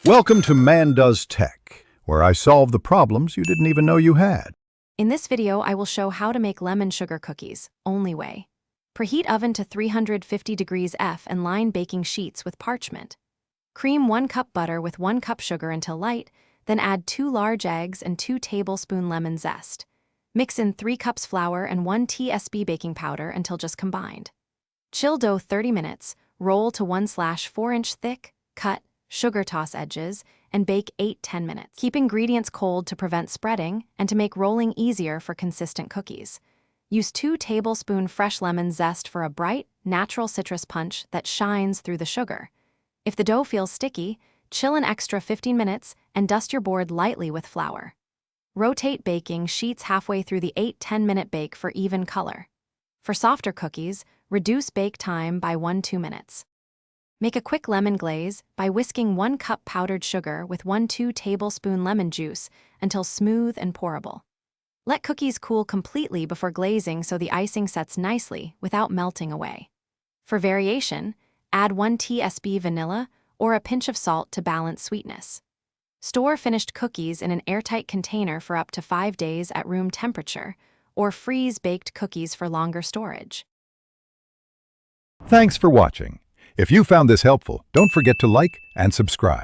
Welcome to Man Does Tech, where I solve the problems you didn't even know you had. In this video, I will show how to make lemon sugar cookies, only way. Preheat oven to 350 degrees F and line baking sheets with parchment. Cream 1 cup butter with 1 cup sugar until light, then add 2 large eggs and 2 tablespoon lemon zest. Mix in 3 cups flour and 1 TSB baking powder until just combined. Chill dough 30 minutes, roll to 1/4-inch thick, cut, sugar toss edges, and bake 8-10 minutes. Keep ingredients cold to prevent spreading and to make rolling easier for consistent cookies. Use 2 tablespoons fresh lemon zest for a bright, natural citrus punch that shines through the sugar. If the dough feels sticky, chill an extra 15 minutes and dust your board lightly with flour. Rotate baking sheets halfway through the 8-10 minute bake for even color. For softer cookies, reduce bake time by 1-2 minutes. Make a quick lemon glaze by whisking 1 cup powdered sugar with 1-2 tablespoon lemon juice until smooth and pourable. Let cookies cool completely before glazing so the icing sets nicely without melting away. For variation, add 1 TSB vanilla or a pinch of salt to balance sweetness. Store finished cookies in an airtight container for up to 5 days at room temperature, or freeze baked cookies for longer storage. Thanks for watching. If you found this helpful, don't forget to like and subscribe.